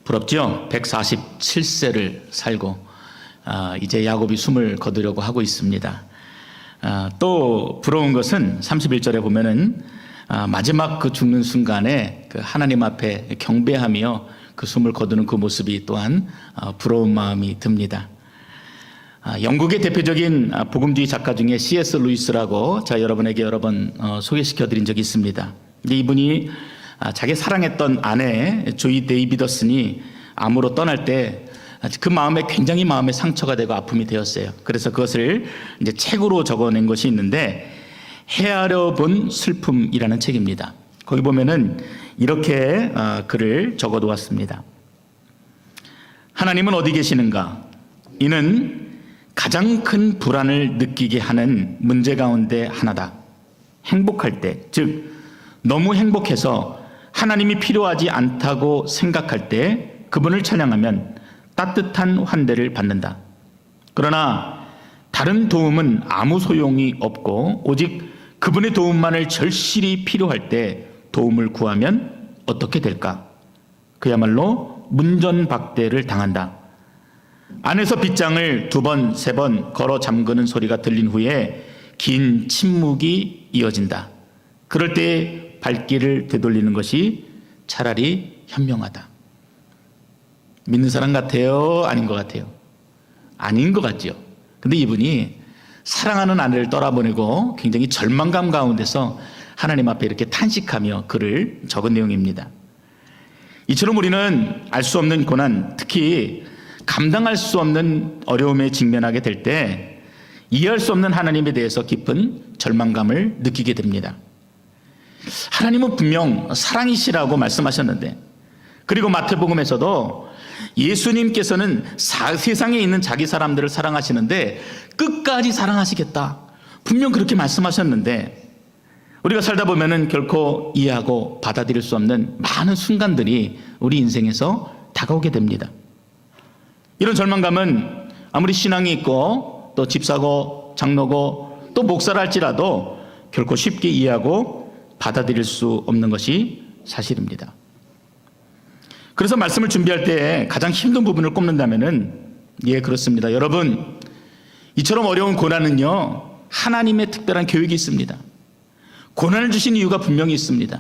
부럽죠? 147세를 살고 이제 야곱이 숨을 거두려고 하고 있습니다. 또 부러운 것은 31절에 보면은 마지막 그 죽는 순간에 그 하나님 앞에 경배하며 그 숨을 거두는 그 모습이 또한 부러운 마음이 듭니다. 영국의 대표적인 복음주의 작가 중에 C.S. 루이스라고 제가 여러분에게 여러 번 소개시켜 드린 적이 있습니다. 이분이 자기 사랑했던 아내 조이 데이비더슨이 암으로 떠날 때 그 마음에 굉장히 마음에 상처가 되고 아픔이 되었어요. 그래서 그것을 이제 책으로 적어낸 것이 있는데 헤아려 본 슬픔이라는 책입니다. 거기 보면은 이렇게 글을 적어 놓았습니다. 하나님은 어디 계시는가? 이는 가장 큰 불안을 느끼게 하는 문제 가운데 하나다. 행복할 때, 즉 너무 행복해서 하나님이 필요하지 않다고 생각할 때 그분을 찬양하면 따뜻한 환대를 받는다. 그러나 다른 도움은 아무 소용이 없고 오직 그분의 도움만을 절실히 필요할 때 도움을 구하면 어떻게 될까? 그야말로 문전박대를 당한다. 안에서 빗장을 2번, 3번 걸어 잠그는 소리가 들린 후에 긴 침묵이 이어진다. 그럴 때 발길을 되돌리는 것이 차라리 현명하다. 믿는 사람 같아요? 아닌 것 같아요? 아닌 것 같죠. 근데 이분이 사랑하는 아내를 떠나보내고 굉장히 절망감 가운데서 하나님 앞에 이렇게 탄식하며 글을 적은 내용입니다. 이처럼 우리는 알 수 없는 고난, 특히 감당할 수 없는 어려움에 직면하게 될 때 이해할 수 없는 하나님에 대해서 깊은 절망감을 느끼게 됩니다. 하나님은 분명 사랑이시라고 말씀하셨는데, 그리고 마태복음에서도 예수님께서는 세상에 있는 자기 사람들을 사랑하시는데 끝까지 사랑하시겠다, 분명 그렇게 말씀하셨는데 우리가 살다 보면은 결코 이해하고 받아들일 수 없는 많은 순간들이 우리 인생에서 다가오게 됩니다. 이런 절망감은 아무리 신앙이 있고 또 집사고 장로고 또 목사라 할지라도 결코 쉽게 이해하고 받아들일 수 없는 것이 사실입니다. 그래서 말씀을 준비할 때 가장 힘든 부분을 꼽는다면은 그렇습니다. 여러분, 이처럼 어려운 고난은요 하나님의 특별한 교육이 있습니다. 고난을 주신 이유가 분명히 있습니다.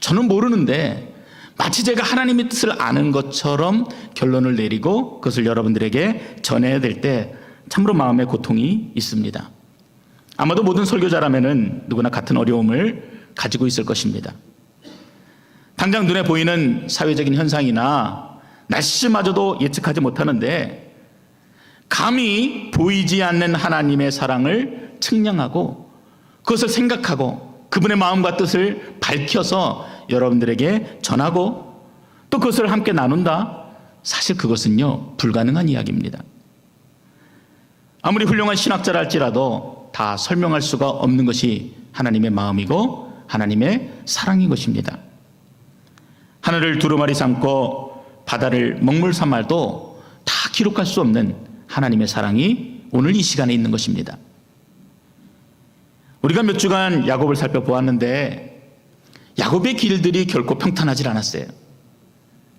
저는 모르는데 마치 제가 하나님의 뜻을 아는 것처럼 결론을 내리고 그것을 여러분들에게 전해야 될 때 참으로 마음의 고통이 있습니다. 아마도 모든 설교자라면은 누구나 같은 어려움을 가지고 있을 것입니다. 당장 눈에 보이는 사회적인 현상이나 날씨마저도 예측하지 못하는데 감히 보이지 않는 하나님의 사랑을 측량하고 그것을 생각하고 그분의 마음과 뜻을 밝혀서 여러분들에게 전하고 또 그것을 함께 나눈다? 사실 그것은요 불가능한 이야기입니다. 아무리 훌륭한 신학자라 할지라도 다 설명할 수가 없는 것이 하나님의 마음이고 하나님의 사랑인 것입니다. 하늘을 두루마리 삼고 바다를 먹물 삼아도 다 기록할 수 없는 하나님의 사랑이 오늘 이 시간에 있는 것입니다. 우리가 몇 주간 야곱을 살펴보았는데 야곱의 길들이 결코 평탄하지 않았어요.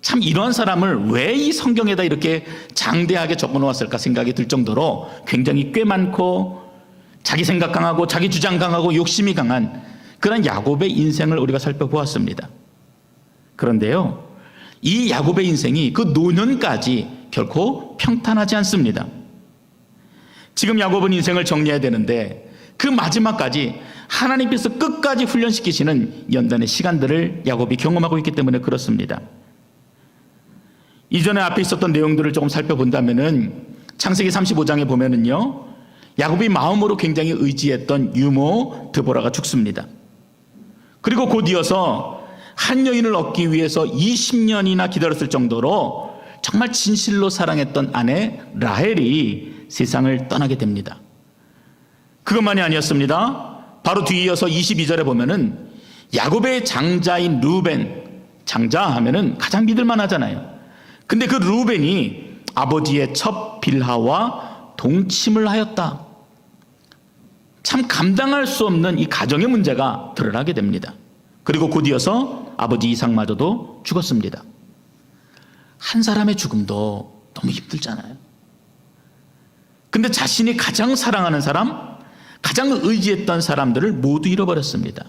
참 이러한 사람을 왜 이 성경에다 이렇게 장대하게 적어놓았을까 생각이 들 정도로 굉장히 꽤 많고 자기 생각 강하고 자기 주장 강하고 욕심이 강한 그런 야곱의 인생을 우리가 살펴보았습니다. 그런데요, 이 야곱의 인생이 그 노년까지 결코 평탄하지 않습니다. 지금 야곱은 인생을 정리해야 되는데 그 마지막까지 하나님께서 끝까지 훈련시키시는 연단의 시간들을 야곱이 경험하고 있기 때문에 그렇습니다. 이전에 앞에 있었던 내용들을 조금 살펴본다면은 창세기 35장에 보면은요, 야곱이 마음으로 굉장히 의지했던 유모 드보라가 죽습니다. 그리고 곧 이어서 한 여인을 얻기 위해서 20년이나 기다렸을 정도로 정말 진실로 사랑했던 아내 라헬이 세상을 떠나게 됩니다. 그것만이 아니었습니다. 바로 뒤이어서 22절에 보면은 야곱의 장자인 루벤, 장자 하면은 가장 믿을만 하잖아요. 근데 그 루벤이 아버지의 첩 빌하와 동침을 하였다. 참 감당할 수 없는 이 가정의 문제가 드러나게 됩니다. 그리고 곧 이어서 아버지 이삭마저도 죽었습니다. 한 사람의 죽음도 너무 힘들잖아요. 근데 자신이 가장 사랑하는 사람, 가장 의지했던 사람들을 모두 잃어버렸습니다.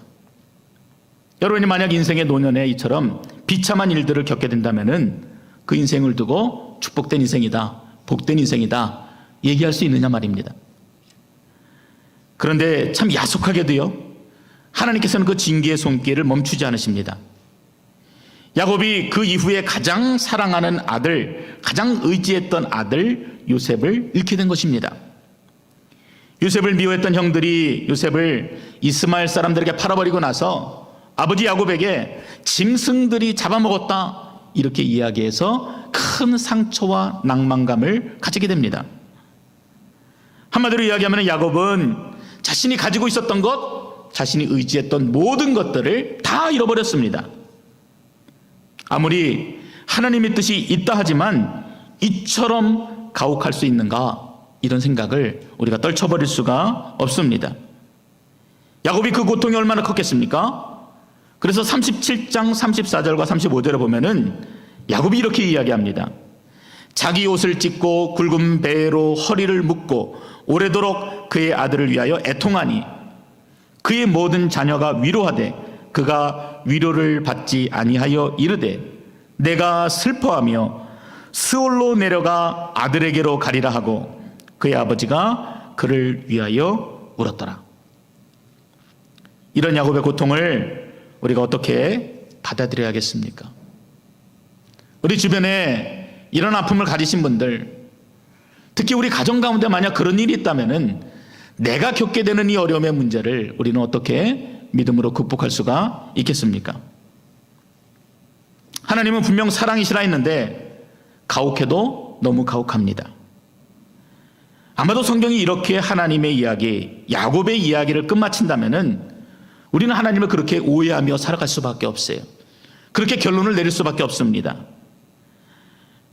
여러분이 만약 인생의 노년에 이처럼 비참한 일들을 겪게 된다면 그 인생을 두고 축복된 인생이다, 복된 인생이다 얘기할 수 있느냐 말입니다. 그런데 참 야속하게도요, 하나님께서는 그 징계의 손길을 멈추지 않으십니다. 야곱이 그 이후에 가장 사랑하는 아들, 가장 의지했던 아들 요셉을 잃게 된 것입니다. 요셉을 미워했던 형들이 요셉을 이스마엘 사람들에게 팔아버리고 나서 아버지 야곱에게 짐승들이 잡아먹었다 이렇게 이야기해서 큰 상처와 낭만감을 가지게 됩니다. 한마디로 이야기하면 야곱은 자신이 가지고 있었던 것, 자신이 의지했던 모든 것들을 다 잃어버렸습니다. 아무리 하나님의 뜻이 있다 하지만 이처럼 가혹할 수 있는가, 이런 생각을 우리가 떨쳐버릴 수가 없습니다. 야곱이 그 고통이 얼마나 컸겠습니까? 그래서 37장 34절과 35절에 보면은 야곱이 이렇게 이야기합니다. 자기 옷을 찢고 굵은 배로 허리를 묶고 오래도록 그의 아들을 위하여 애통하니 그의 모든 자녀가 위로하되 그가 위로를 받지 아니하여 이르되 내가 슬퍼하며 스올로 내려가 아들에게로 가리라 하고 그의 아버지가 그를 위하여 울었더라. 이런 야곱의 고통을 우리가 어떻게 받아들여야겠습니까? 우리 주변에 이런 아픔을 가지신 분들, 특히 우리 가정 가운데 만약 그런 일이 있다면은 내가 겪게 되는 이 어려움의 문제를 우리는 어떻게 믿음으로 극복할 수가 있겠습니까? 하나님은 분명 사랑이시라 했는데 가혹해도 너무 가혹합니다. 아마도 성경이 이렇게 하나님의 이야기, 야곱의 이야기를 끝마친다면은 우리는 하나님을 그렇게 오해하며 살아갈 수밖에 없어요. 그렇게 결론을 내릴 수밖에 없습니다.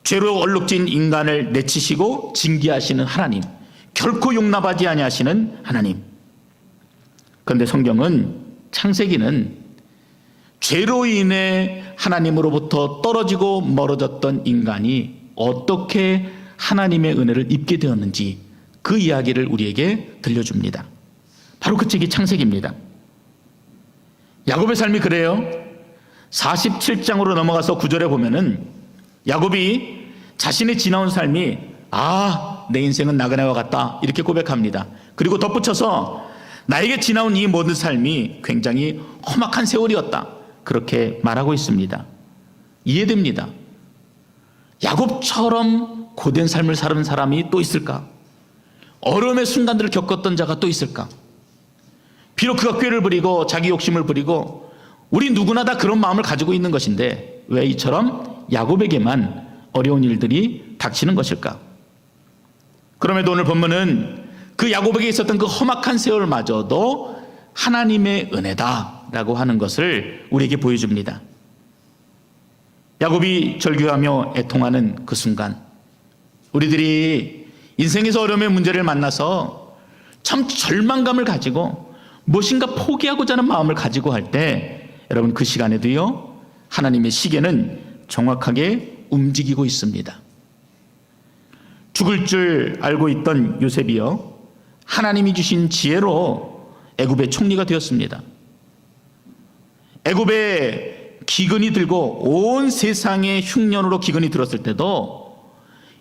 죄로 얼룩진 인간을 내치시고 징계하시는 하나님, 결코 용납하지 아니하시는 하나님. 그런데 성경은, 창세기는 죄로 인해 하나님으로부터 떨어지고 멀어졌던 인간이 어떻게 하나님의 은혜를 입게 되었는지 그 이야기를 우리에게 들려줍니다. 바로 그 책이 창세기입니다. 야곱의 삶이 그래요. 47장으로 넘어가서 9절에 보면은 야곱이 자신의 지나온 삶이 내 인생은 나그네와 같다 이렇게 고백합니다. 그리고 덧붙여서 나에게 지나온 이 모든 삶이 굉장히 험악한 세월이었다 그렇게 말하고 있습니다. 이해됩니다. 야곱처럼 고된 삶을 사는 사람이 또 있을까? 어려움의 순간들을 겪었던 자가 또 있을까? 비록 그가 꾀를 부리고 자기 욕심을 부리고 우리 누구나 다 그런 마음을 가지고 있는 것인데 왜 이처럼 야곱에게만 어려운 일들이 닥치는 것일까? 그럼에도 오늘 본문은 그 야곱에게 있었던 그 험악한 세월마저도 하나님의 은혜다라고 하는 것을 우리에게 보여줍니다. 야곱이 절규하며 애통하는 그 순간, 우리들이 인생에서 어려움의 문제를 만나서 참 절망감을 가지고 무엇인가 포기하고자 하는 마음을 가지고 할 때 여러분 그 시간에도요 하나님의 시계는 정확하게 움직이고 있습니다. 죽을 줄 알고 있던 요셉이요 하나님이 주신 지혜로 애굽의 총리가 되었습니다. 애굽의 기근이 들고 온 세상의 흉년으로 기근이 들었을 때도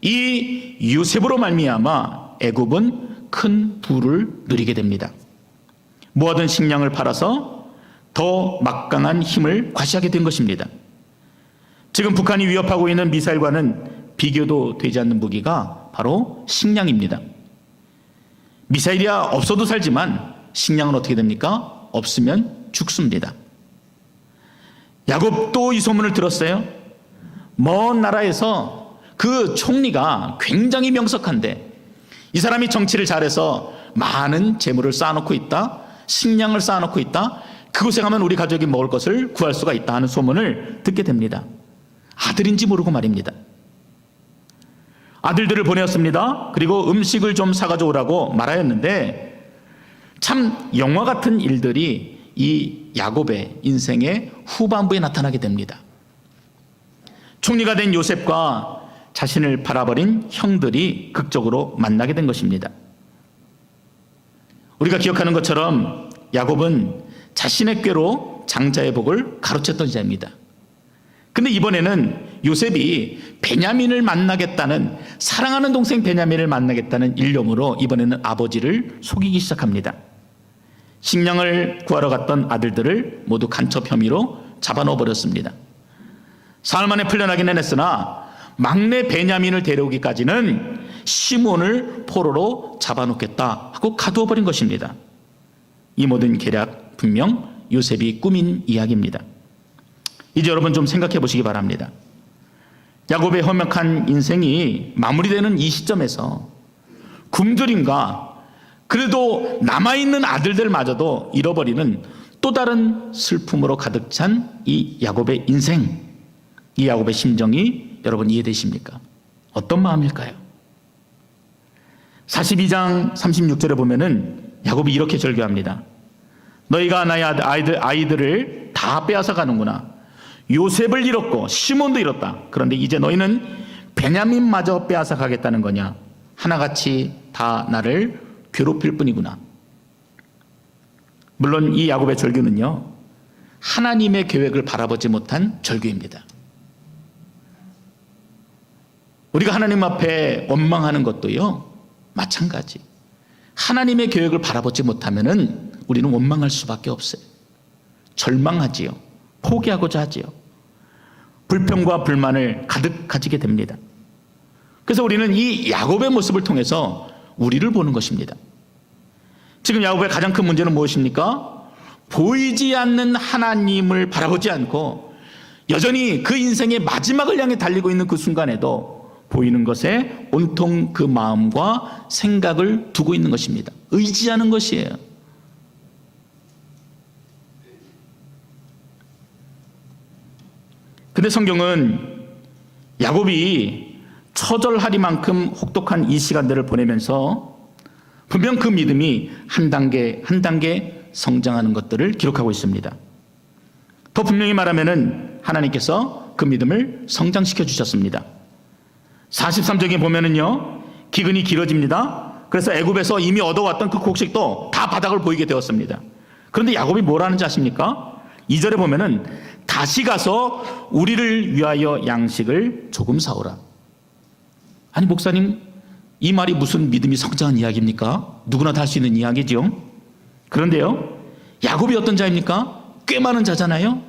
이 요셉으로 말미암아 애굽은 큰 부를 누리게 됩니다. 모아둔 식량을 팔아서 더 막강한 힘을 과시하게 된 것입니다. 지금 북한이 위협하고 있는 미사일과는 비교도 되지 않는 무기가 바로 식량입니다. 미사일이야 없어도 살지만 식량은 어떻게 됩니까? 없으면 죽습니다. 야곱도 이 소문을 들었어요. 먼 나라에서 그 총리가 굉장히 명석한데 이 사람이 정치를 잘해서 많은 재물을 쌓아놓고 있다, 식량을 쌓아놓고 있다, 그곳에 가면 우리 가족이 먹을 것을 구할 수가 있다 하는 소문을 듣게 됩니다. 아들인지 모르고 말입니다. 아들들을 보내었습니다. 그리고 음식을 좀 사가져 오라고 말하였는데 참 영화 같은 일들이 이 야곱의 인생의 후반부에 나타나게 됩니다. 총리가 된 요셉과 자신을 팔아버린 형들이 극적으로 만나게 된 것입니다. 우리가 기억하는 것처럼 야곱은 자신의 꾀로 장자의 복을 가로챘던 자입니다. 근데 이번에는 요셉이 베냐민을 만나겠다는, 사랑하는 동생 베냐민을 만나겠다는 일념으로 이번에는 아버지를 속이기 시작합니다. 식량을 구하러 갔던 아들들을 모두 간첩 혐의로 잡아넣어 버렸습니다. 사흘 만에 풀려나기는 했으나 막내 베냐민을 데려오기까지는 시몬을 포로로 잡아놓겠다 하고 가두어 버린 것입니다. 이 모든 계략 분명 요셉이 꾸민 이야기입니다. 이제 여러분 좀 생각해 보시기 바랍니다. 야곱의 험악한 인생이 마무리되는 이 시점에서 굶주림과 그래도 남아있는 아들들마저도 잃어버리는 또 다른 슬픔으로 가득 찬 이 야곱의 인생, 이 야곱의 심정이 여러분 이해되십니까? 어떤 마음일까요? 42장 36절에 보면은 야곱이 이렇게 절규합니다. 너희가 나의 아이들을 다 빼앗아 가는구나. 요셉을 잃었고 시몬도 잃었다. 그런데 이제 너희는 베냐민마저 빼앗아 가겠다는 거냐? 하나같이 다 나를 괴롭힐 뿐이구나. 물론 이 야곱의 절규는요, 하나님의 계획을 바라보지 못한 절규입니다. 우리가 하나님 앞에 원망하는 것도요, 마찬가지. 하나님의 계획을 바라보지 못하면은 우리는 원망할 수밖에 없어요. 절망하지요. 포기하고자 하지요. 불평과 불만을 가득 가지게 됩니다. 그래서 우리는 이 야곱의 모습을 통해서 우리를 보는 것입니다. 지금 야곱의 가장 큰 문제는 무엇입니까? 보이지 않는 하나님을 바라보지 않고 여전히 그 인생의 마지막을 향해 달리고 있는 그 순간에도 보이는 것에 온통 그 마음과 생각을 두고 있는 것입니다. 의지하는 것이에요. 근데 성경은 야곱이 처절하리만큼 혹독한 이 시간들을 보내면서 분명 그 믿음이 한 단계 한 단계 성장하는 것들을 기록하고 있습니다. 더 분명히 말하면은 하나님께서 그 믿음을 성장시켜 주셨습니다. 43절에 보면은요, 기근이 길어집니다. 그래서 애굽에서 이미 얻어왔던 그 곡식도 다 바닥을 보이게 되었습니다. 그런데 야곱이 뭘 하는지 아십니까? 2절에 보면은 다시 가서 우리를 위하여 양식을 조금 사오라. 아니 목사님, 이 말이 무슨 믿음이 성장한 이야기입니까? 누구나 다 할 수 있는 이야기죠. 그런데요, 야곱이 어떤 자입니까? 꽤 많은 자잖아요.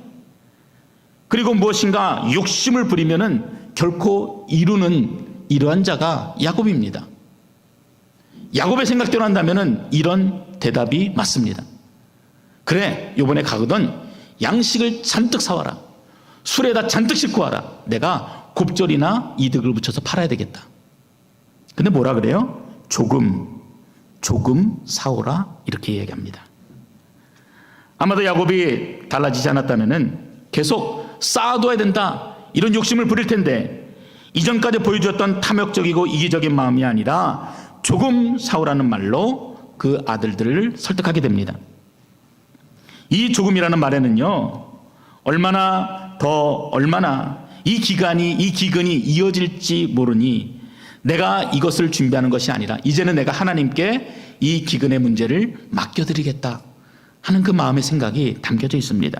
그리고 무엇인가 욕심을 부리면은 결코 이루는 이러한 자가 야곱입니다. 야곱의 생각대로 한다면은 이런 대답이 맞습니다. 그래, 요번에 가거든 양식을 잔뜩 사와라. 술에다 잔뜩 싣고 와라. 내가 곱절이나 이득을 붙여서 팔아야 되겠다. 근데 뭐라 그래요? 조금 사오라, 이렇게 이야기합니다. 아마도 야곱이 달라지지 않았다면은 계속 쌓아둬야 된다, 이런 욕심을 부릴 텐데, 이전까지 보여주었던 탐욕적이고 이기적인 마음이 아니라 조금 사오라는 말로 그 아들들을 설득하게 됩니다. 이 조금이라는 말에는요, 얼마나 이 기근이 이어질지 모르니 내가 이것을 준비하는 것이 아니라 이제는 내가 하나님께 이 기근의 문제를 맡겨드리겠다 하는 그 마음의 생각이 담겨져 있습니다.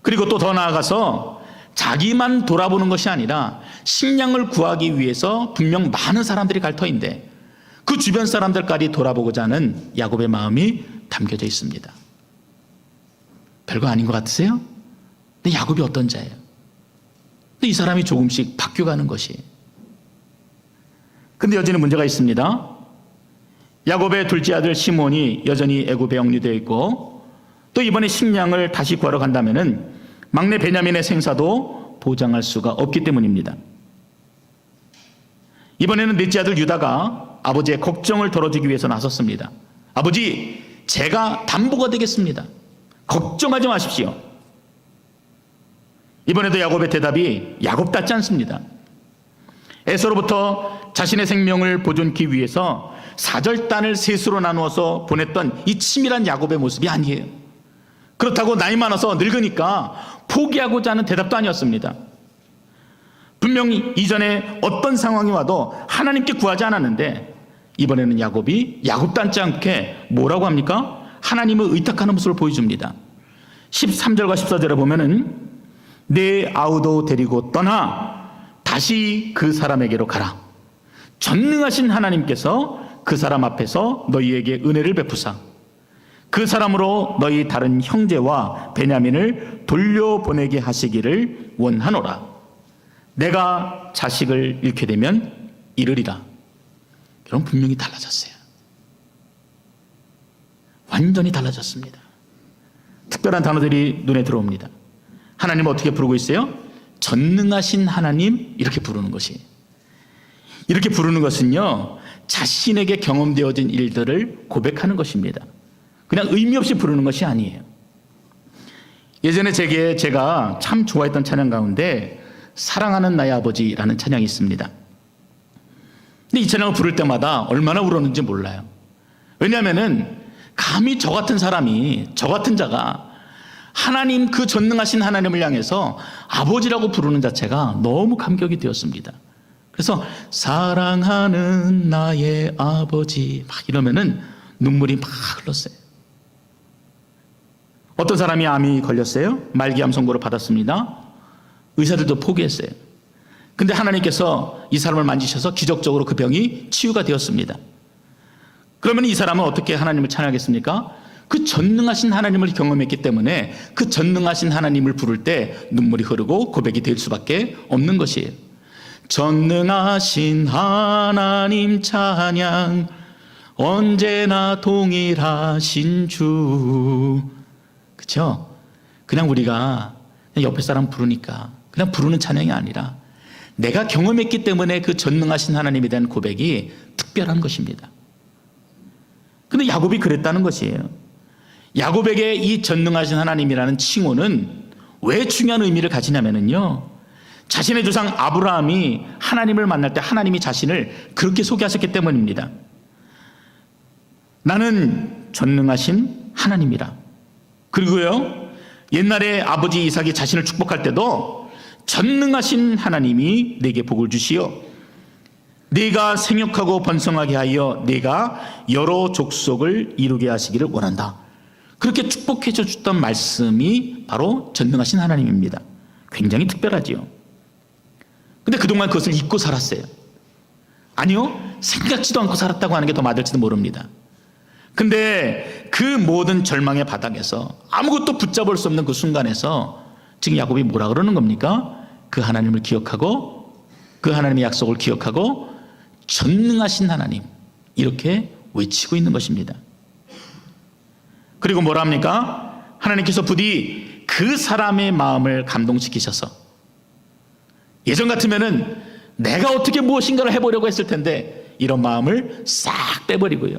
그리고 또 더 나아가서 자기만 돌아보는 것이 아니라 식량을 구하기 위해서 분명 많은 사람들이 갈 터인데 그 주변 사람들까지 돌아보고자 하는 야곱의 마음이 담겨져 있습니다. 별거 아닌 것 같으세요? 근데 야곱이 어떤 자예요? 근데 이 사람이 조금씩 바뀌어가는 것이에요. 근데 여전히 문제가 있습니다. 야곱의 둘째 아들 시몬이 여전히 애굽에 영류되어 있고, 또 이번에 식량을 다시 구하러 간다면은 막내 베냐민의 생사도 보장할 수가 없기 때문입니다. 이번에는 넷째 아들 유다가 아버지의 걱정을 덜어주기 위해서 나섰습니다. 아버지, 제가 담보가 되겠습니다. 걱정하지 마십시오. 이번에도 야곱의 대답이 야곱답지 않습니다. 에서로부터 자신의 생명을 보존하기 위해서 사절단을 셋으로 나누어서 보냈던 이 치밀한 야곱의 모습이 아니에요. 그렇다고 나이 많아서 늙으니까 포기하고자 하는 대답도 아니었습니다. 분명 이전에 어떤 상황이 와도 하나님께 구하지 않았는데 이번에는 야곱이 야곱답지 않게 뭐라고 합니까? 하나님을 의탁하는 모습을 보여줍니다. 13절과 14절에 보면은 내 아우도 데리고 떠나 다시 그 사람에게로 가라. 전능하신 하나님께서 그 사람 앞에서 너희에게 은혜를 베푸사 그 사람으로 너희 다른 형제와 베냐민을 돌려보내게 하시기를 원하노라. 내가 자식을 잃게 되면 이르리라. 여러분, 분명히 달라졌어요. 완전히 달라졌습니다. 특별한 단어들이 눈에 들어옵니다. 하나님을 어떻게 부르고 있어요? 전능하신 하나님, 이렇게 부르는 것이. 이렇게 부르는 것은요, 자신에게 경험되어진 일들을 고백하는 것입니다. 그냥 의미 없이 부르는 것이 아니에요. 예전에 제가 참 좋아했던 찬양 가운데 사랑하는 나의 아버지라는 찬양이 있습니다. 근데 이 찬양을 부를 때마다 얼마나 울었는지 몰라요. 왜냐하면은 감히 저 같은 사람이, 저 같은 자가 하나님, 그 전능하신 하나님을 향해서 아버지라고 부르는 자체가 너무 감격이 되었습니다. 그래서 사랑하는 나의 아버지 막 이러면은 눈물이 막 흘렀어요. 어떤 사람이 암이 걸렸어요. 말기암 선고를 받았습니다. 의사들도 포기했어요. 근데 하나님께서 이 사람을 만지셔서 기적적으로 그 병이 치유가 되었습니다. 그러면 이 사람은 어떻게 하나님을 찬양하겠습니까? 그 전능하신 하나님을 경험했기 때문에 그 전능하신 하나님을 부를 때 눈물이 흐르고 고백이 될 수밖에 없는 것이에요. 전능하신 하나님 찬양, 언제나 동일하신 주. 그렇죠? 그냥 우리가 옆에 사람 부르니까 그냥 부르는 찬양이 아니라 내가 경험했기 때문에 그 전능하신 하나님에 대한 고백이 특별한 것입니다. 근데 야곱이 그랬다는 것이에요. 야곱에게 이 전능하신 하나님이라는 칭호는 왜 중요한 의미를 가지냐면요, 자신의 조상 아브라함이 하나님을 만날 때 하나님이 자신을 그렇게 소개하셨기 때문입니다. 나는 전능하신 하나님이라. 그리고요, 옛날에 아버지 이삭이 자신을 축복할 때도 전능하신 하나님이 내게 복을 주시오, 네가 생육하고 번성하게 하여 네가 여러 족속을 이루게 하시기를 원한다. 그렇게 축복해 주셨던 말씀이 바로 전능하신 하나님입니다. 굉장히 특별하지요. 근데 그동안 그것을 잊고 살았어요. 아니요, 생각지도 않고 살았다고 하는 게 더 맞을지도 모릅니다. 근데 그 모든 절망의 바닥에서 아무것도 붙잡을 수 없는 그 순간에서 지금 야곱이 뭐라 그러는 겁니까? 그 하나님을 기억하고 그 하나님의 약속을 기억하고 전능하신 하나님, 이렇게 외치고 있는 것입니다. 그리고 뭐라 합니까? 하나님께서 부디 그 사람의 마음을 감동시키셔서, 예전 같으면은 내가 어떻게 무엇인가를 해보려고 했을 텐데 이런 마음을 싹 빼버리고요,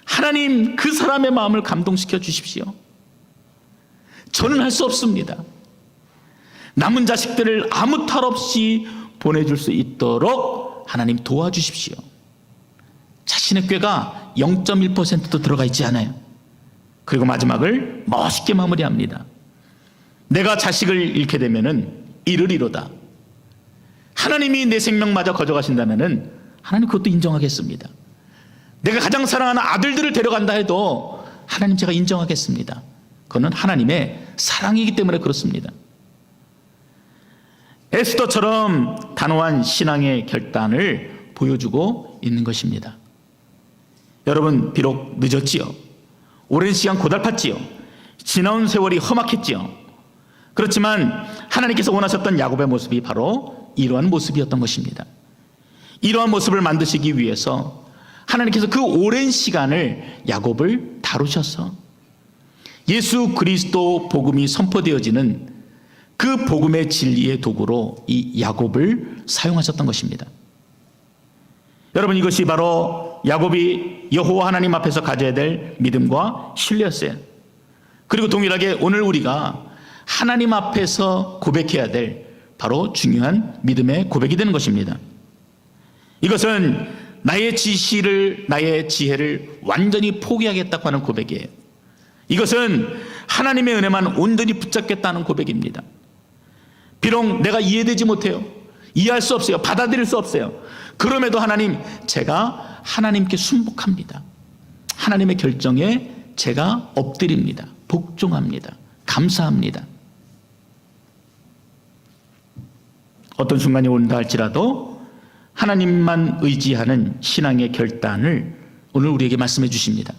하나님 그 사람의 마음을 감동시켜 주십시오. 저는 할 수 없습니다. 남은 자식들을 아무 탈 없이 보내줄 수 있도록 하나님 도와주십시오. 자신의 꾀가 0.1%도 들어가 있지 않아요. 그리고 마지막을 멋있게 마무리합니다. 내가 자식을 잃게 되면은 이르리로다. 하나님이 내 생명마저 거저가신다면은 하나님 그것도 인정하겠습니다. 내가 가장 사랑하는 아들들을 데려간다 해도 하나님 제가 인정하겠습니다. 그거는 하나님의 사랑이기 때문에 그렇습니다. 에스더처럼 단호한 신앙의 결단을 보여주고 있는 것입니다. 여러분, 비록 늦었지요. 오랜 시간 고달팠지요. 지나온 세월이 험악했지요. 그렇지만 하나님께서 원하셨던 야곱의 모습이 바로 이러한 모습이었던 것입니다. 이러한 모습을 만드시기 위해서 하나님께서 그 오랜 시간을 야곱을 다루셔서 예수 그리스도 복음이 선포되어지는 그 복음의 진리의 도구로 이 야곱을 사용하셨던 것입니다. 여러분, 이것이 바로 야곱이 여호와 하나님 앞에서 가져야 될 믿음과 신뢰였어요. 그리고 동일하게 오늘 우리가 하나님 앞에서 고백해야 될 바로 중요한 믿음의 고백이 되는 것입니다. 이것은 나의 지시를, 나의 지혜를 완전히 포기하겠다고 하는 고백이에요. 이것은 하나님의 은혜만 온전히 붙잡겠다는 고백입니다. 비록 내가 이해되지 못해요. 이해할 수 없어요. 받아들일 수 없어요. 그럼에도 하나님, 제가 하나님께 순복합니다. 하나님의 결정에 제가 엎드립니다. 복종합니다. 감사합니다. 어떤 순간이 온다 할지라도 하나님만 의지하는 신앙의 결단을 오늘 우리에게 말씀해 주십니다.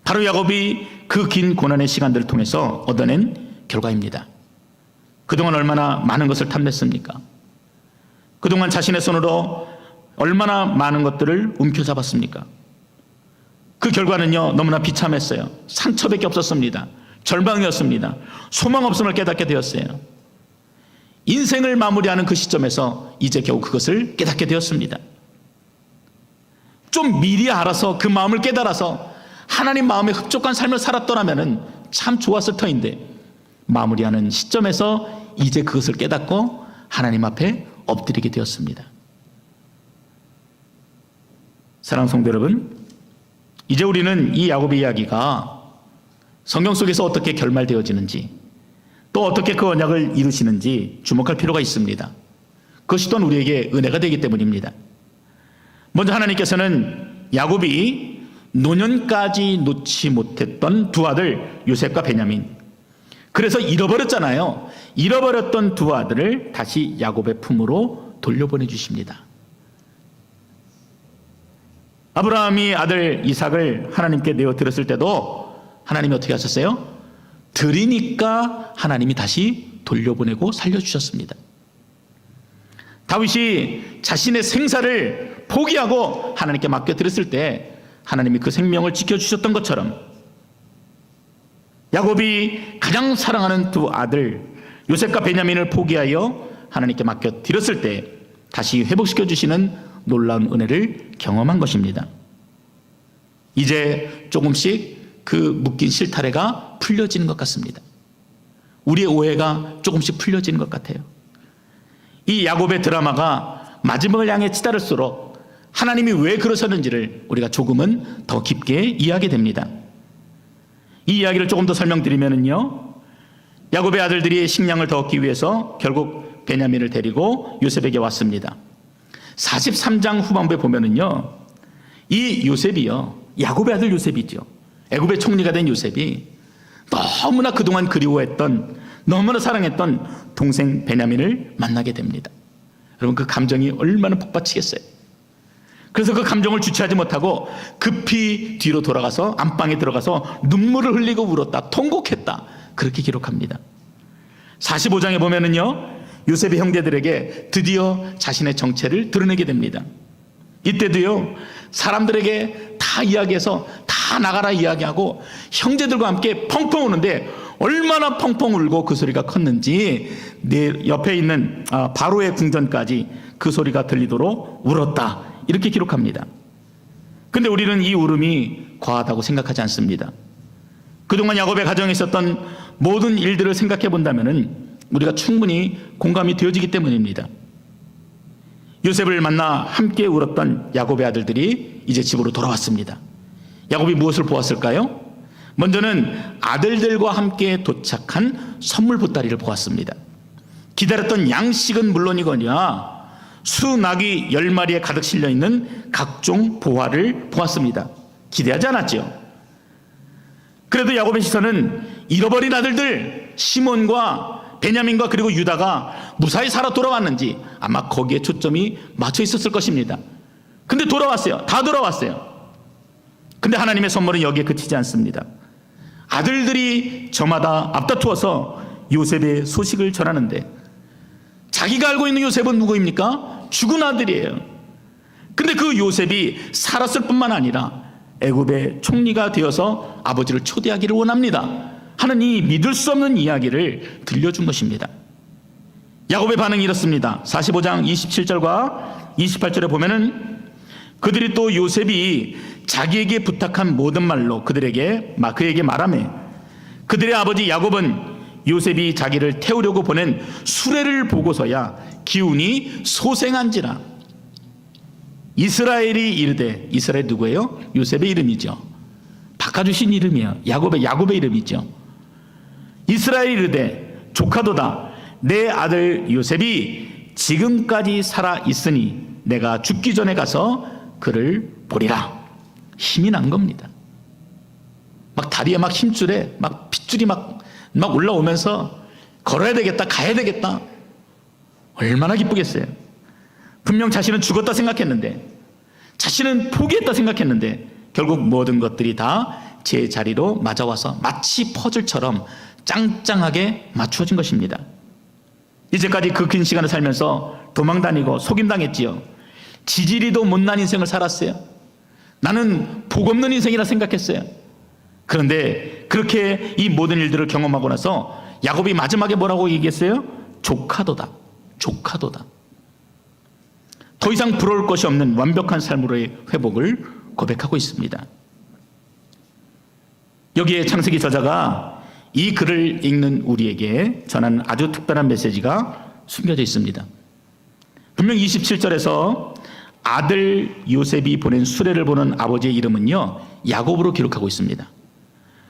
바로 야곱이 그 긴 고난의 시간들을 통해서 얻어낸 결과입니다. 그동안 얼마나 많은 것을 탐냈습니까? 그동안 자신의 손으로 얼마나 많은 것들을 움켜잡았습니까? 그 결과는요, 너무나 비참했어요. 상처밖에 없었습니다. 절망이었습니다. 소망 없음을 깨닫게 되었어요. 인생을 마무리하는 그 시점에서 이제 겨우 그것을 깨닫게 되었습니다. 좀 미리 알아서 그 마음을 깨달아서 하나님 마음에 흡족한 삶을 살았더라면 참 좋았을 터인데, 마무리하는 시점에서 이제 그것을 깨닫고 하나님 앞에 엎드리게 되었습니다. 사랑하는 성도 여러분, 이제 우리는 이 야곱의 이야기가 성경 속에서 어떻게 결말되어지는지, 또 어떻게 그 언약을 이루시는지 주목할 필요가 있습니다. 그것이 또한 우리에게 은혜가 되기 때문입니다. 먼저 하나님께서는 야곱이 노년까지 놓지 못했던 두 아들 요셉과 베냐민, 그래서 잃어버렸잖아요. 잃어버렸던 두 아들을 다시 야곱의 품으로 돌려보내 주십니다. 아브라함이 아들 이삭을 하나님께 내어 드렸을 때도 하나님이 어떻게 하셨어요? 드리니까 하나님이 다시 돌려보내고 살려주셨습니다. 다윗이 자신의 생사를 포기하고 하나님께 맡겨드렸을 때 하나님이 그 생명을 지켜주셨던 것처럼, 야곱이 가장 사랑하는 두 아들 요셉과 베냐민을 포기하여 하나님께 맡겨드렸을 때 다시 회복시켜주시는 놀라운 은혜를 경험한 것입니다. 이제 조금씩 그 묶인 실타래가 풀려지는 것 같습니다. 우리의 오해가 조금씩 풀려지는 것 같아요. 이 야곱의 드라마가 마지막을 향해 치달을수록 하나님이 왜 그러셨는지를 우리가 조금은 더 깊게 이해하게 됩니다. 이 이야기를 조금 더 설명드리면요, 야곱의 아들들이 식량을 더 얻기 위해서 결국 베냐민을 데리고 요셉에게 왔습니다. 43장 후반부에 보면은요, 이 요셉이요, 야곱의 아들 요셉이죠. 애굽의 총리가 된 요셉이 너무나 그동안 그리워했던, 너무나 사랑했던 동생 베냐민을 만나게 됩니다. 여러분, 그 감정이 얼마나 북받치겠어요. 그래서 그 감정을 주체하지 못하고 급히 뒤로 돌아가서 안방에 들어가서 눈물을 흘리고 울었다, 통곡했다, 그렇게 기록합니다. 45장에 보면은요, 요셉의 형제들에게 드디어 자신의 정체를 드러내게 됩니다. 이때도요, 사람들에게 다 이야기해서 다 나가라 이야기하고 형제들과 함께 펑펑 우는데 얼마나 펑펑 울고 그 소리가 컸는지 내 옆에 있는 바로의 궁전까지 그 소리가 들리도록 울었다, 이렇게 기록합니다. 근데 우리는 이 울음이 과하다고 생각하지 않습니다. 그동안 야곱의 가정에 있었던 모든 일들을 생각해 본다면 우리가 충분히 공감이 되어지기 때문입니다. 요셉을 만나 함께 울었던 야곱의 아들들이 이제 집으로 돌아왔습니다. 야곱이 무엇을 보았을까요? 먼저는 아들들과 함께 도착한 선물 보따리를 보았습니다. 기다렸던 양식은 물론이거니와 수나귀 10마리에 가득 실려있는 각종 보화를 보았습니다. 기대하지 않았죠. 그래도 야곱의 시선은 잃어버린 아들들 시몬과 베냐민과 그리고 유다가 무사히 살아 돌아왔는지 아마 거기에 초점이 맞춰 있었을 것입니다. 근데 돌아왔어요. 다 돌아왔어요. 근데 하나님의 선물은 여기에 그치지 않습니다. 아들들이 저마다 앞다투어서 요셉의 소식을 전하는데, 자기가 알고 있는 요셉은 누구입니까? 죽은 아들이에요. 근데 그 요셉이 살았을 뿐만 아니라 애굽의 총리가 되어서 아버지를 초대하기를 원합니다 하는 이 믿을 수 없는 이야기를 들려준 것입니다. 야곱의 반응이 이렇습니다. 45장 27절과 28절에 보면은 그들이 또 요셉이 자기에게 부탁한 모든 말로 그에게 말하매 그들의 아버지 야곱은 요셉이 자기를 태우려고 보낸 수레를 보고서야 기운이 소생한지라. 이스라엘이 이르되, 이스라엘 누구예요? 요셉의 이름이죠. 바꿔주신 이름이에요. 야곱의 이름이죠. 이스라엘이 이르되 조카도다, 내 아들 요셉이 지금까지 살아 있으니 내가 죽기 전에 가서 그를 보리라. 힘이 난 겁니다. 막 다리에 막 힘줄에 막 핏줄이 막 올라오면서 걸어야 되겠다, 가야 되겠다. 얼마나 기쁘겠어요. 분명 자신은 죽었다 생각했는데, 자신은 포기했다 생각했는데 결국 모든 것들이 다 제 자리로 맞아와서 마치 퍼즐처럼 짱짱하게 맞추어진 것입니다. 이제까지 그 긴 시간을 살면서 도망다니고 속임당했지요. 지지리도 못난 인생을 살았어요. 나는 복 없는 인생이라 생각했어요. 그런데 그렇게 이 모든 일들을 경험하고 나서 야곱이 마지막에 뭐라고 얘기했어요? 조카도다. 조카도다. 더 이상 부러울 것이 없는 완벽한 삶으로의 회복을 고백하고 있습니다. 여기에 창세기 저자가 이 글을 읽는 우리에게 전하는 아주 특별한 메시지가 숨겨져 있습니다. 분명 27절에서 아들 요셉이 보낸 수레를 보는 아버지의 이름은요, 야곱으로 기록하고 있습니다.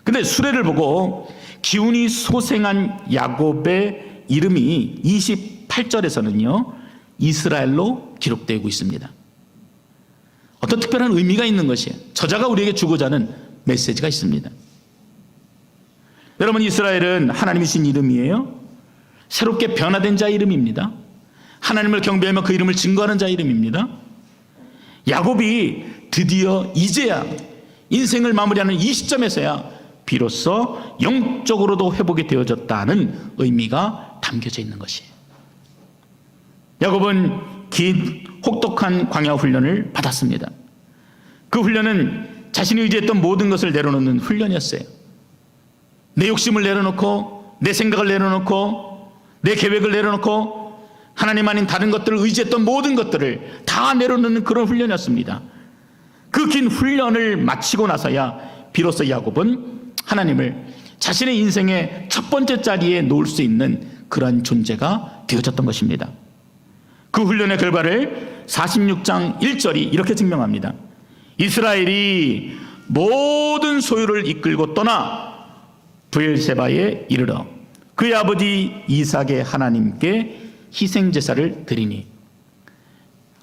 근데 수레를 보고 기운이 소생한 야곱의 이름이 28절에서는요 이스라엘로 기록되고 있습니다. 어떤 특별한 의미가 있는 것이에요. 저자가 우리에게 주고자 하는 메시지가 있습니다. 여러분, 이스라엘은 하나님이 주신 이름이에요. 새롭게 변화된 자 이름입니다. 하나님을 경배하며 그 이름을 증거하는 자 이름입니다. 야곱이 드디어 이제야 인생을 마무리하는 이 시점에서야 비로소 영적으로도 회복이 되어졌다는 의미가 담겨져 있는 것이에요. 야곱은 긴 혹독한 광야 훈련을 받았습니다. 그 훈련은 자신이 의지했던 모든 것을 내려놓는 훈련이었어요. 내 욕심을 내려놓고, 내 생각을 내려놓고, 내 계획을 내려놓고 하나님 아닌 다른 것들을 의지했던 모든 것들을 다 내려놓는 그런 훈련이었습니다. 그 긴 훈련을 마치고 나서야 비로소 야곱은 하나님을 자신의 인생의 첫 번째 자리에 놓을 수 있는 그런 존재가 되어졌던 것입니다. 그 훈련의 결과를 46장 1절이 이렇게 증명합니다. 이스라엘이 모든 소유를 이끌고 떠나 브엘세바에 이르러 그의 아버지 이삭의 하나님께 희생제사를 드리니.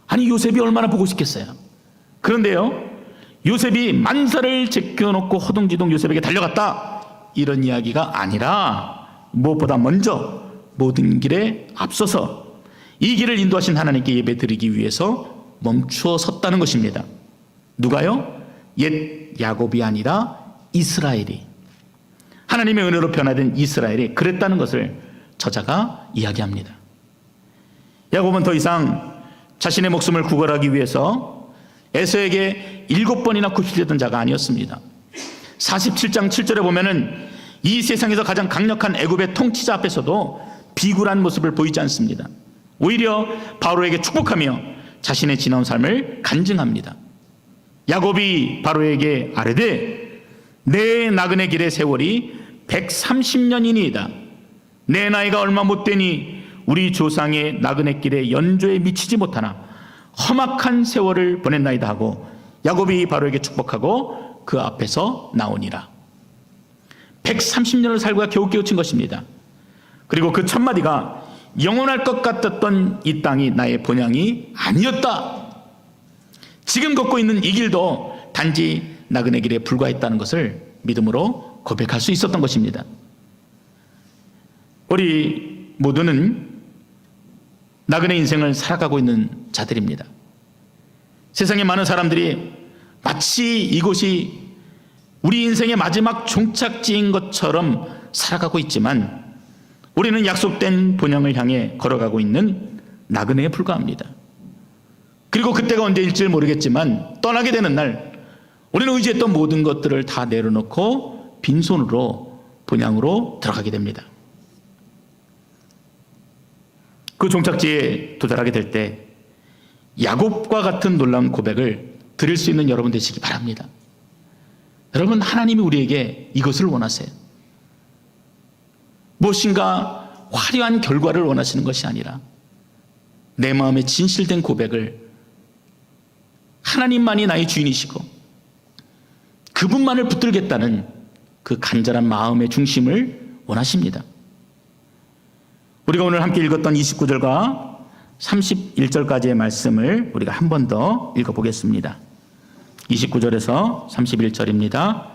아니, 요셉이 얼마나 보고 싶겠어요. 그런데요, 요셉이 만사를 제껴놓고 허둥지둥 요셉에게 달려갔다, 이런 이야기가 아니라 무엇보다 먼저 모든 길에 앞서서 이 길을 인도하신 하나님께 예배드리기 위해서 멈추어 섰다는 것입니다. 누가요? 옛 야곱이 아니라 이스라엘이, 하나님의 은혜로 변화된 이스라엘이 그랬다는 것을 저자가 이야기합니다. 야곱은 더 이상 자신의 목숨을 구걸하기 위해서 에서에게 7번이나 굽히려던 자가 아니었습니다. 47장 7절에 보면은 이 세상에서 가장 강력한 애굽의 통치자 앞에서도 비굴한 모습을 보이지 않습니다. 오히려 바로에게 축복하며 자신의 지나온 삶을 간증합니다. 야곱이 바로에게 아뢰되 내 나그네 길의 세월이 130년이니이다. 내 나이가 얼마 못 되니 우리 조상의 나그네 길의 연조에 미치지 못하나 험악한 세월을 보냈나이다 하고 야곱이 바로에게 축복하고 그 앞에서 나오니라. 130년을 살고야 겨우 깨우친 것입니다. 그리고 그 첫마디가 영원할 것 같았던 이 땅이 나의 본향이 아니었다. 지금 걷고 있는 이 길도 단지 나그네 길에 불과했다는 것을 믿음으로 고백할 수 있었던 것입니다. 우리 모두는 나그네 인생을 살아가고 있는 자들입니다. 세상에 많은 사람들이 마치 이곳이 우리 인생의 마지막 종착지인 것처럼 살아가고 있지만 우리는 약속된 본향을 향해 걸어가고 있는 나그네에 불과합니다. 그리고 그때가 언제일지 모르겠지만 떠나게 되는 날 우리는 의지했던 모든 것들을 다 내려놓고 빈손으로 본향으로 들어가게 됩니다. 그 종착지에 도달하게 될 때 야곱과 같은 놀라운 고백을 드릴 수 있는 여러분 되시기 바랍니다. 여러분, 하나님이 우리에게 이것을 원하세요. 무엇인가 화려한 결과를 원하시는 것이 아니라 내 마음에 진실된 고백을, 하나님만이 나의 주인이시고 그분만을 붙들겠다는 그 간절한 마음의 중심을 원하십니다. 우리가 오늘 함께 읽었던 29절과 31절까지의 말씀을 우리가 한 번 더 읽어보겠습니다. 29절에서 31절입니다.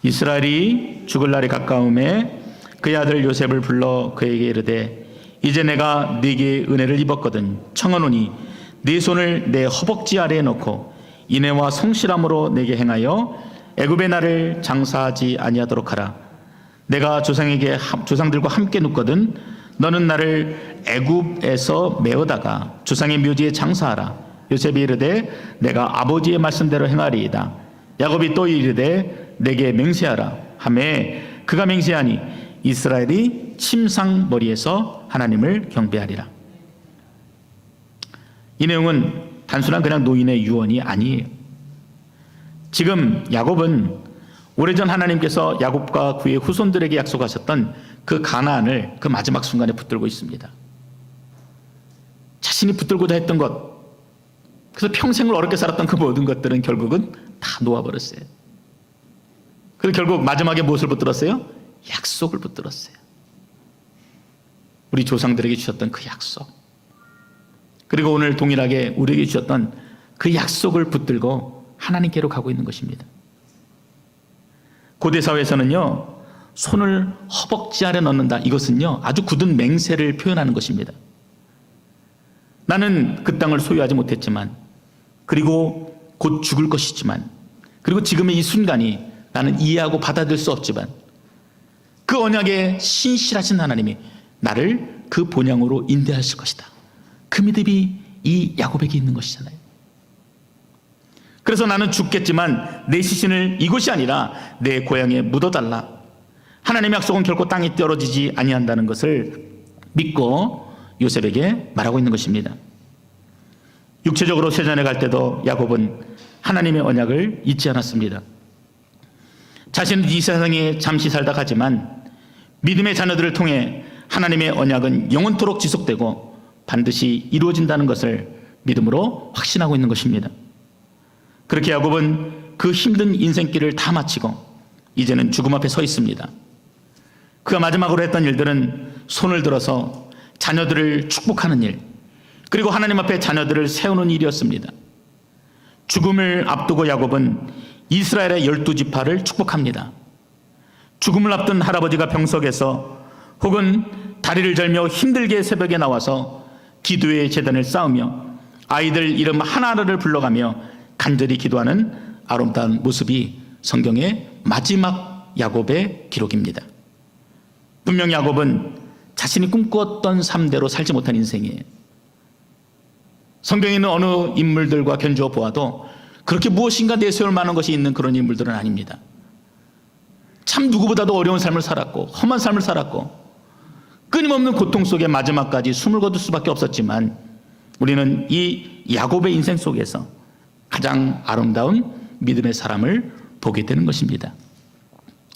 이스라엘이 죽을 날이 가까움에 그의 아들 요셉을 불러 그에게 이르되 이제 내가 네게 은혜를 입었거든 청하노니 네 손을 내 허벅지 아래에 넣고 인애와 성실함으로 내게 행하여 애굽의 나를 장사하지 아니하도록 하라. 내가 조상들과 함께 눕거든 너는 나를 애굽에서 메어다가 조상의 묘지에 장사하라. 요셉이 이르되 내가 아버지의 말씀대로 행하리이다. 야곱이 또 이르되 내게 맹세하라 하매 그가 맹세하니 이스라엘이 침상머리에서 하나님을 경배하리라. 이 내용은 단순한 그냥 노인의 유언이 아니에요. 지금 야곱은 오래전 하나님께서 야곱과 그의 후손들에게 약속하셨던 그 가나안을 그 마지막 순간에 붙들고 있습니다. 자신이 붙들고자 했던 것, 그래서 평생을 어렵게 살았던 그 모든 것들은 결국은 다 놓아버렸어요. 그래서 결국 마지막에 무엇을 붙들었어요? 약속을 붙들었어요. 우리 조상들에게 주셨던 그 약속, 그리고 오늘 동일하게 우리에게 주셨던 그 약속을 붙들고 하나님께로 가고 있는 것입니다. 고대 사회에서는요, 손을 허벅지 아래 넣는다, 이것은요 아주 굳은 맹세를 표현하는 것입니다. 나는 그 땅을 소유하지 못했지만, 그리고 곧 죽을 것이지만, 그리고 지금의 이 순간이 나는 이해하고 받아들일 수 없지만 그 언약에 신실하신 하나님이 나를 그 본향으로 인도하실 것이다. 그 믿음이 이 야곱에게 있는 것이잖아요. 그래서 나는 죽겠지만 내 시신을 이곳이 아니라 내 고향에 묻어달라. 하나님의 약속은 결코 땅에 떨어지지 아니한다는 것을 믿고 요셉에게 말하고 있는 것입니다. 육체적으로 세전에 갈 때도 야곱은 하나님의 언약을 잊지 않았습니다. 자신은 이 세상에 잠시 살다 가지만 믿음의 자녀들을 통해 하나님의 언약은 영원토록 지속되고 반드시 이루어진다는 것을 믿음으로 확신하고 있는 것입니다. 그렇게 야곱은 그 힘든 인생길을 다 마치고 이제는 죽음 앞에 서 있습니다. 그가 마지막으로 했던 일들은 손을 들어서 자녀들을 축복하는 일, 그리고 하나님 앞에 자녀들을 세우는 일이었습니다. 죽음을 앞두고 야곱은 이스라엘의 12지파를 축복합니다. 죽음을 앞둔 할아버지가 병석에서 혹은 다리를 절며 힘들게 새벽에 나와서 기도의 제단을 쌓으며 아이들 이름 하나하나를 불러가며 간절히 기도하는 아름다운 모습이 성경의 마지막 야곱의 기록입니다. 분명 야곱은 자신이 꿈꾸었던 삶대로 살지 못한 인생이에요. 성경에 있는 어느 인물들과 견주어 보아도 그렇게 무엇인가 내세울 만한 것이 있는 그런 인물들은 아닙니다. 참 누구보다도 어려운 삶을 살았고 험한 삶을 살았고 끊임없는 고통 속에 마지막까지 숨을 거둘 수밖에 없었지만 우리는 이 야곱의 인생 속에서 가장 아름다운 믿음의 사람을 보게 되는 것입니다.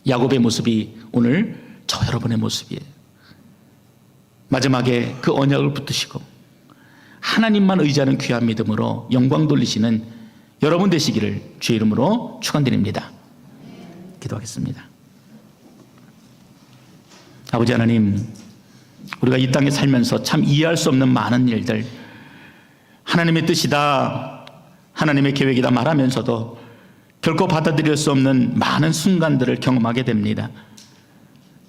야곱의 모습이 오늘 저 여러분의 모습이에요. 마지막에 그 언약을 붙드시고 하나님만 의지하는 귀한 믿음으로 영광 돌리시는 여러분 되시기를 주의 이름으로 축원드립니다. 기도하겠습니다. 아버지 하나님, 우리가 이 땅에 살면서 참 이해할 수 없는 많은 일들, 하나님의 뜻이다, 하나님의 계획이다 말하면서도 결코 받아들일 수 없는 많은 순간들을 경험하게 됩니다.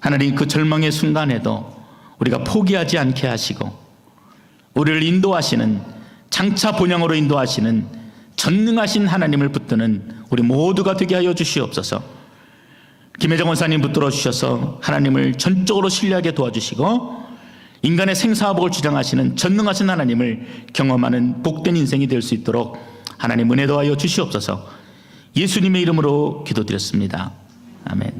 하나님, 그 절망의 순간에도 우리가 포기하지 않게 하시고 우리를 인도하시는, 장차 본향으로 인도하시는 전능하신 하나님을 붙드는 우리 모두가 되게 하여 주시옵소서. 김혜정 원사님 붙들어 주셔서 하나님을 전적으로 신뢰하게 도와주시고 인간의 생사복을 주장하시는 전능하신 하나님을 경험하는 복된 인생이 될 수 있도록 하나님 은혜 더하여 주시옵소서. 예수님의 이름으로 기도드렸습니다. 아멘.